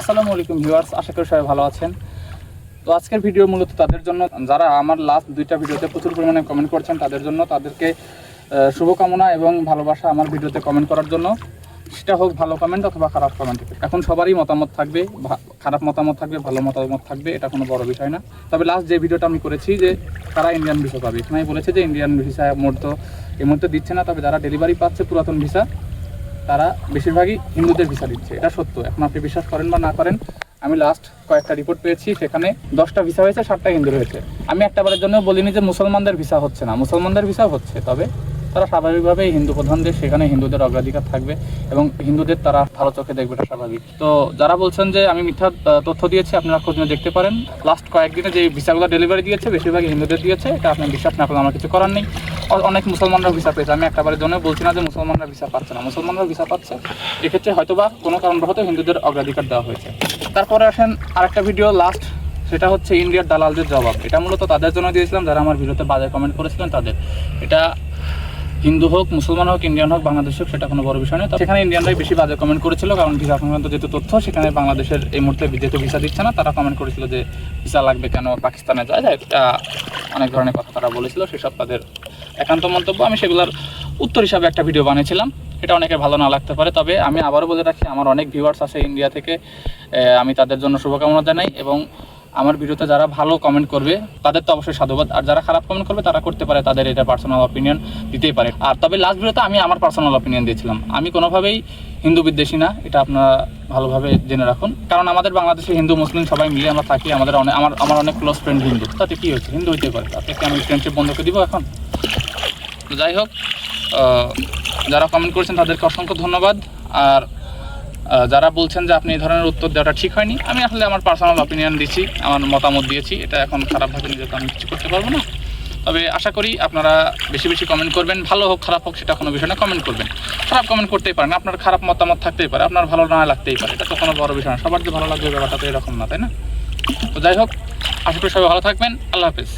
আসসালামু আলাইকুম ভিউয়ার্স, আশা করি সবাই ভালো আছেন। তো আজকের ভিডিও মূলত তাদের জন্য যারা আমার লাস্ট দুইটা ভিডিওতে প্রচুর পরিমাণে কমেন্ট করছেন, তাদের জন্য, তাদেরকে শুভকামনা এবং ভালোবাসা আমার ভিডিওতে কমেন্ট করার জন্য। সেটা হোক ভালো কমেন্ট অথবা খারাপ কমেন্ট, এখন সবারই মতামত থাকবে, খারাপ মতামত থাকবে, ভালো মতামত থাকবে, এটা কোনো বড় বিষয় না। তবে লাস্ট যে ভিডিওটা আমি করেছি যে তারা ইন্ডিয়ান ভিসা পাবে, এখানে বলেছে যে ইন্ডিয়ান ভিসা এই মুহূর্তে দিচ্ছে না, তবে যারা ডেলিভারি পাচ্ছে পুরাতন ভিসা তারা বেশিরভাগই হিন্দুদের ভিসা দিচ্ছে, এটা সত্য। এখন আপনি বিশ্বাস করেন বা না করেন, আমি লাস্ট কয়েকটা রিপোর্ট পেয়েছি, সেখানে 10টা ভিসা হয়েছে, 7টা হিন্দুর হয়েছে। আমি একটাবারের জন্য বলিনি যে মুসলমানদের ভিসা হচ্ছে না, মুসলমানদের ভিসা হচ্ছে, তবে তারা স্বাভাবিকভাবেই হিন্দু প্রধান দেশ, সেখানে হিন্দুদের অগ্রাধিকার থাকবে এবং হিন্দুদের তারা ভালো চোখে দেখবে, এটা স্বাভাবিক। তো যারা বলছেন যে আমি মিথ্যা তথ্য দিয়েছি, আপনারা খোঁজ নিয়ে দেখতে পারেন। লাস্ট কয়েকদিনে যে ভিসাগুলো ডেলিভারি দিয়েছে বেশিরভাগই হিন্দুদের দিয়েছে, এটা আপনি বিশ্বাস না করলে আমার কিছু করার নেই। অনেক মুসলমানরা ভিসা পেয়েছে, আমি একটাবারের জন্য বলছি না যে মুসলমানরা ভিসা পাচ্ছে না, মুসলমানরা ভিসা পাচ্ছে। এক্ষেত্রে হয়তোবা কোনো কারণবশত হিন্দুদের অগ্রাধিকার দেওয়া হয়েছে। তারপরে আসেন আরেকটা ভিডিও লাস্ট, সেটা হচ্ছে ইন্ডিয়ার দালালদের জবাব। এটা মূলত তাদের জন্য দিয়েছিলাম যারা আমার ভিডিওতে বাজে কমেন্ট করেছিলেন তাদের। এটা হিন্দু হোক, মুসলমান হোক, ইন্ডিয়ান হোক, বাংলাদেশ হোক, সেটা কোনো বড় বিষয় নয়। সেখানে ইন্ডিয়ানরাই বেশি বাজে কমেন্ট করেছিল, কারণ ভিসা সংক্রান্ত যেহেতু তথ্য, সেখানে বাংলাদেশের এই মুহূর্তে যেহেতু ভিসা দিচ্ছে না, তারা কমেন্ট করেছিল যে ভিসা লাগবে কেন, পাকিস্তানে যায়, এটা অনেক ধরনের কথা তারা বলেছিল, সেসব তাদের একান্ত মন্তব্য। আমি সেগুলোর উত্তর হিসাবে একটা ভিডিও বানিয়েছিলাম, এটা অনেকে ভালো না লাগতে পারে। তবে আমি আবারও বলে রাখি, আমার অনেক ভিউয়ার্স আছে ইন্ডিয়া থেকে, আমি তাদের জন্য শুভকামনা জানাই এবং আমার ভিডিওতে যারা ভালো কমেন্ট করবে তাদের তো অবশ্যই সাধুবাদ, আর যারা খারাপ কমেন্ট করবে তারা করতে পারে, তাদের এটা পার্সোনাল অপিনিয়ন দিতেই পারে। আর তবে লাস্ট ভিডিওতে আমি আমার পার্সোনাল অপিনিয়ন দিয়েছিলাম, আমি কোনোভাবেই হিন্দু বিদ্বেষী না, এটা আপনারা ভালোভাবে জেনে রাখুন। কারণ আমাদের বাংলাদেশে হিন্দু মুসলিম সবাই মিলে আমরা থাকি, আমার অনেক ক্লোজ ফ্রেন্ড হিন্দু, তাতে কী হচ্ছে, হিন্দু হইতে পারে, তাতে কি আমি ফ্রেন্ডশিপ বন্ধ করে দিব এখন? তো যাই হোক, যারা কমেন্ট করেছেন তাদেরকে অসংখ্য ধন্যবাদ। আর যারা বলছেন যে আপনি এই ধরনের উত্তর দেওয়াটা ঠিক হয়নি, আমি আসলে আমার পার্সোনাল অপিনিয়ন দিচ্ছি, আমার মতামত দিয়েছি, এটা এখন খারাপভাবে নিজেকে আমি কিছু করতে পারবো না। তবে আশা করি আপনারা বেশি বেশি কমেন্ট করবেন, ভালো হোক খারাপ হোক সেটা কোনো বিষয় না, কমেন্ট করবেন। খারাপ কমেন্ট করতেই পারেন, আপনার খারাপ মতামত থাকতেই পারে, আপনার ভালো না লাগতেই পারে, এটা তো কোনো বড় বিষয় না, সবার যে ভালো লাগবে ব্যাপারটা তো এরকম না, তাই না? তো যাই হোক, আশা করি সবাই ভালো থাকবেন, আল্লাহ হাফেজ।